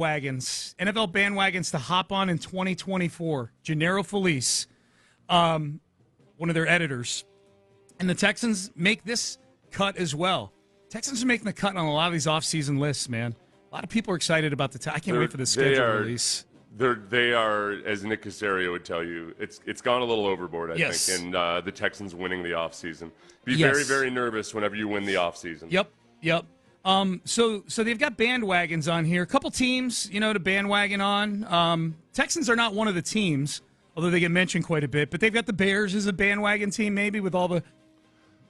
wagons, NFL bandwagons to hop on in 2024. Gennaro Felice, one of their editors. And the Texans make this cut as well. Texans are making the cut on a lot of these offseason lists, man. A lot of people are excited about I can't wait for the schedule release. They are, as Nick Caserio would tell you, it's gone a little overboard, I think, and the Texans winning the offseason. Be very, very nervous whenever you win the offseason. Yep. So they've got bandwagons on here. A couple teams, to bandwagon on. Texans are not one of the teams, although they get mentioned quite a bit. But they've got the Bears as a bandwagon team, maybe, with all the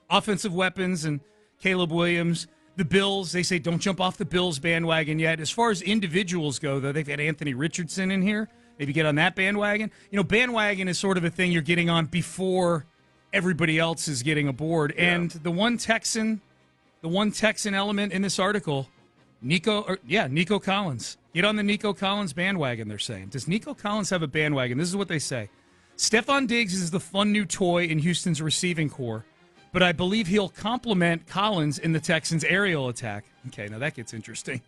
offensive weapons and Caleb Williams. The Bills, they say don't jump off the Bills bandwagon yet. As far as individuals go, though, they've got Anthony Richardson in here. Maybe get on that bandwagon. Bandwagon is sort of a thing you're getting on before everybody else is getting aboard. Yeah. And the one Texan element in this article, Nico Collins. Get on the Nico Collins bandwagon, they're saying. Does Nico Collins have a bandwagon? This is what they say. Stephon Diggs is the fun new toy in Houston's receiving corps, but I believe he'll complement Collins in the Texans' aerial attack. Okay, now that gets interesting.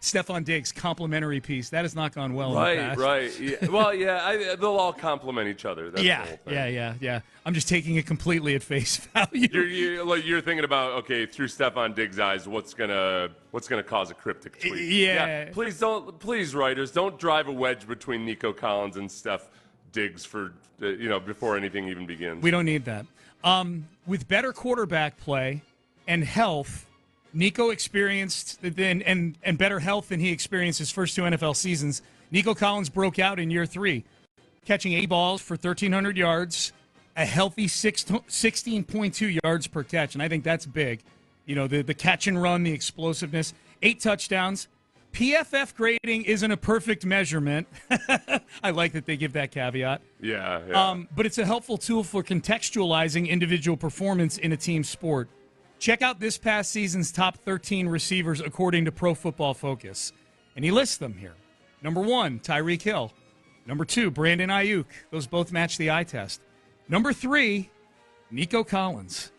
Stephon Diggs, complimentary piece. That has not gone well in the past. Right. Yeah. Well, yeah, they'll all complement each other. That's yeah. I'm just taking it completely at face value. You're thinking about, okay, through Stephon Diggs' eyes, what's gonna cause a cryptic tweet? Yeah. Please, writers, don't drive a wedge between Nico Collins and Steph Diggs for before anything even begins. We don't need that. With better quarterback play and health, Nico experienced and better health than he experienced his first two NFL seasons. Nico Collins broke out in year 3, catching 8 balls for 1,300 yards, a healthy 16.2 yards per catch, and I think that's big. The catch and run, the explosiveness, 8 touchdowns. PFF grading isn't a perfect measurement. I like that they give that caveat. Yeah. But it's a helpful tool for contextualizing individual performance in a team sport. Check out this past season's top 13 receivers according to Pro Football Focus. And he lists them here. Number 1, Tyreek Hill. Number 2, Brandon Ayuk. Those both match the eye test. Number 3, Nico Collins.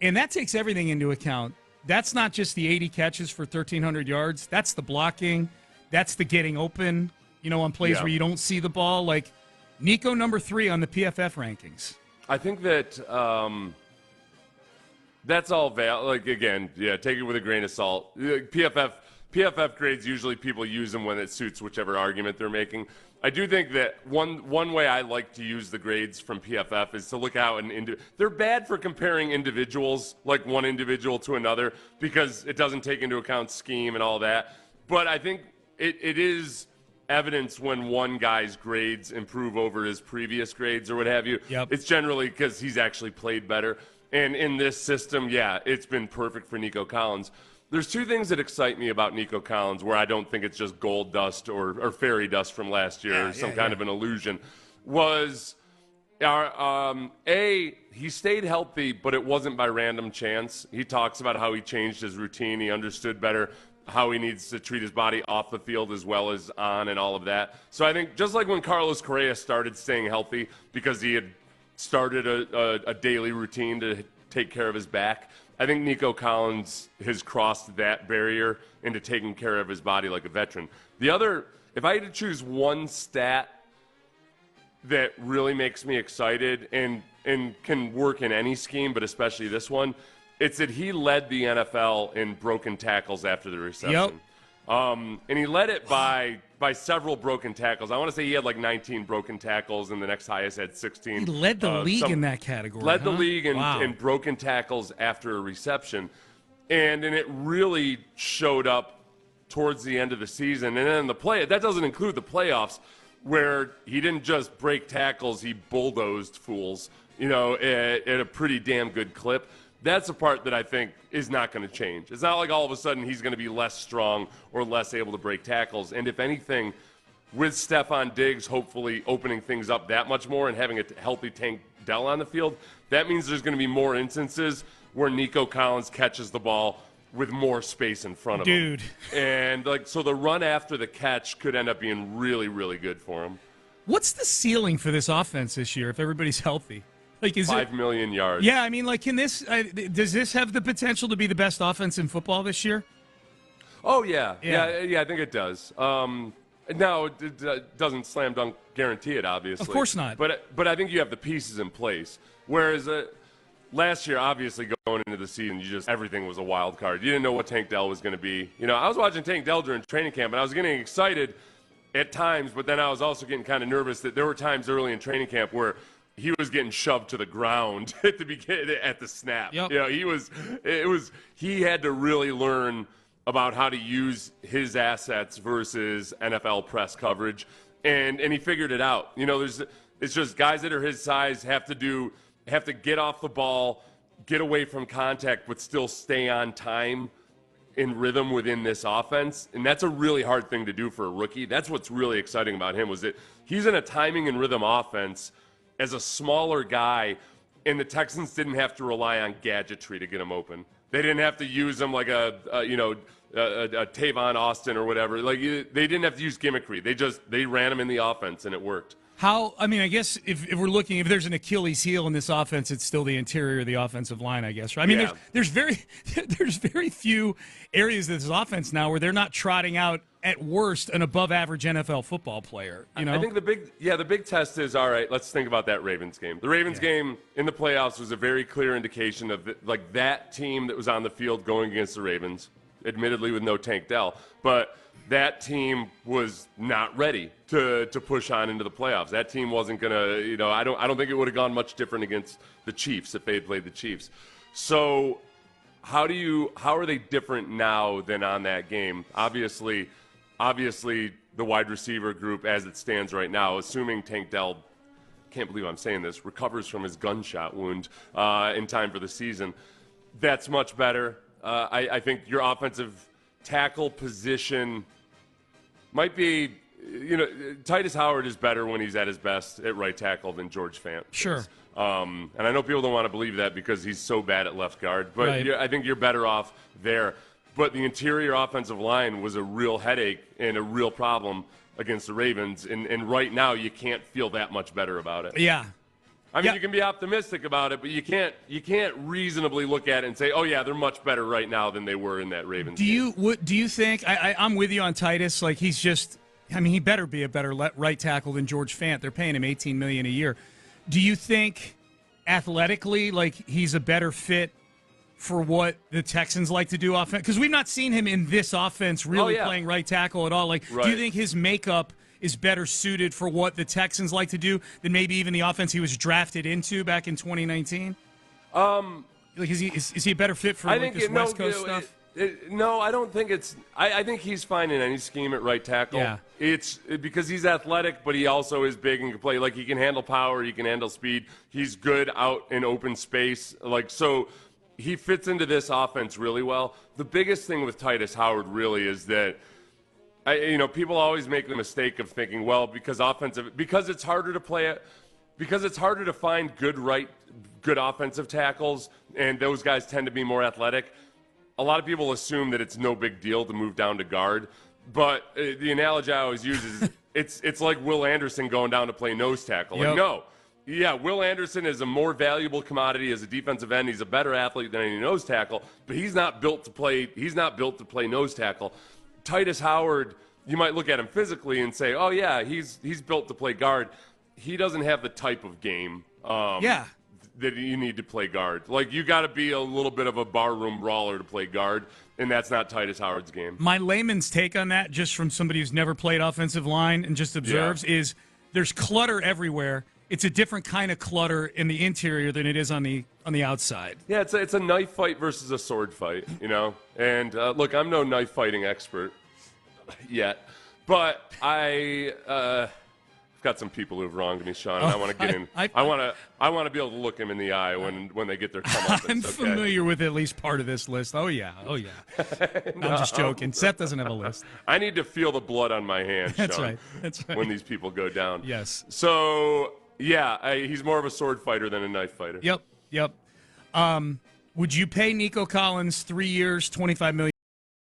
And that takes everything into account. That's not just the 80 catches for 1,300 yards. That's the blocking. That's the getting open, on plays where you don't see the ball. Like Nico, number 3 on the PFF rankings. I think that that's all valid. Like, again, take it with a grain of salt. PFF grades, usually people use them when it suits whichever argument they're making. I do think that one way I like to use the grades from PFF is to look out and they're bad for comparing individuals, like one individual to another, because it doesn't take into account scheme and all that. But I think it is evidence when one guy's grades improve over his previous grades or what have you. Yep. It's generally because he's actually played better. And in this system, it's been perfect for Nico Collins. There's 2 things that excite me about Nico Collins where I don't think it's just gold dust or fairy dust from last year or some kind of an illusion. Was, he stayed healthy, but it wasn't by random chance. He talks about how he changed his routine. He understood better how he needs to treat his body off the field as well as on and all of that. So I think just like when Carlos Correa started staying healthy because he had started a daily routine to take care of his back, I think Nico Collins has crossed that barrier into taking care of his body like a veteran. The other, if I had to choose one stat that really makes me excited and can work in any scheme, but especially this one, it's that he led the NFL in broken tackles after the reception. And he led it by several broken tackles. I want to say he had like 19 broken tackles, and the next highest had 16. He led the league in that category. Led the league in broken tackles after a reception. And it really showed up towards the end of the season. And then that doesn't include the playoffs, where he didn't just break tackles, he bulldozed fools, at a pretty damn good clip. That's the part that I think is not going to change. It's not like all of a sudden he's going to be less strong or less able to break tackles. And if anything, with Stephon Diggs hopefully opening things up that much more and having a healthy Tank Dell on the field, that means there's going to be more instances where Nico Collins catches the ball with more space in front of him. And so the run after the catch could end up being really, really good for him. What's the ceiling for this offense this year if everybody's healthy? Is 5 million yards. Yeah, I mean, can this does this have the potential to be the best offense in football this year? Oh, yeah. I think it does. Now, it doesn't slam dunk guarantee it, obviously. Of course not. But I think you have the pieces in place. Whereas last year, obviously, going into the season, everything was a wild card. You didn't know what Tank Dell was going to be. I was watching Tank Dell during training camp, and I was getting excited at times, but then I was also getting kind of nervous that there were times early in training camp where he was getting shoved to the ground at the snap. Yep. He had to really learn about how to use his assets versus NFL press coverage, and he figured it out. It's just guys that are his size have to get off the ball, get away from contact, but still stay on time in rhythm within this offense, and that's a really hard thing to do for a rookie. That's what's really exciting about him, was that he's in a timing and rhythm offense as a smaller guy, and the Texans didn't have to rely on gadgetry to get him open. They didn't have to use him like a Tavon Austin or whatever. Like, they didn't have to use gimmickry. They ran him in the offense, and it worked. I guess if we're looking, if there's an Achilles heel in this offense, it's still the interior of the offensive line, I guess. Right? I mean, there's very few areas of this offense now where they're not trotting out, at worst, an above-average NFL football player. I think the big test is, all right, let's think about that Ravens game. The Ravens game in the playoffs was a very clear indication of that team that was on the field going against the Ravens, admittedly with no Tank Dell, but that team was not ready to push on into the playoffs. That team wasn't going to, I don't think it would have gone much different against the Chiefs if they had played the Chiefs. So how are they different now than on that game? Obviously the wide receiver group as it stands right now, assuming Tank Dell, can't believe I'm saying this, recovers from his gunshot wound in time for the season, that's much better. I think your offensive tackle position might be, Titus Howard is better when he's at his best at right tackle than George Fant. Sure. And I know people don't want to believe that because he's so bad at left guard, but right. I think you're better off there. But the interior offensive line was a real headache and a real problem against the Ravens, and right now you can't feel that much better about it. Yeah. I mean, you can be optimistic about it, but you can't reasonably look at it and say, oh, yeah, they're much better right now than they were in that Ravens game. Do you think – I'm with you on Titus. Like, he's just – he better be a better right tackle than George Fant. They're paying him $18 million a year. Do you think athletically, like, he's a better fit for what the Texans like to do offense? Because we've not seen him in this offense really playing right tackle at all. Like, right. Do you think his makeup – is better suited for what the Texans like to do than maybe even the offense he was drafted into back in 2019? Like, is he a better fit for this West Coast stuff? No, I don't think it's. I think he's fine in any scheme at right tackle. Yeah. It's because he's athletic, but he also is big and can play. Like, he can handle power, he can handle speed. He's good out in open space. Like, so he fits into this offense really well. The biggest thing with Titus Howard really is that. People always make the mistake of thinking, well, because it's harder to find good offensive tackles, and those guys tend to be more athletic. A lot of people assume that it's no big deal to move down to guard, but the analogy I always use is it's like Will Anderson going down to play nose tackle. Yep. Like, no. Yeah, Will Anderson is a more valuable commodity as a defensive end. He's a better athlete than any nose tackle, but he's not built to play nose tackle. Titus Howard, you might look at him physically and say, oh, yeah, he's built to play guard. He doesn't have the type of game that you need to play guard. Like, you got to be a little bit of a barroom brawler to play guard, and that's not Titus Howard's game. My layman's take on that, just from somebody who's never played offensive line and just observes, is there's clutter everywhere. It's a different kind of clutter in the interior than it is on the outside. Yeah, it's a knife fight versus a sword fight, And, look, I'm no knife fighting expert yet, but I've got some people who've wronged me, Sean, and I want to get in. I want to be able to look him in the eye when they get their comeuppance. I'm familiar with at least part of this list. Oh yeah. No, I'm just joking. Seth doesn't have a list. I need to feel the blood on my hands, Sean. That's right. When these people go down. Yes. So he's more of a sword fighter than a knife fighter. Yep. Would you pay Nico Collins 3 years, $25 million?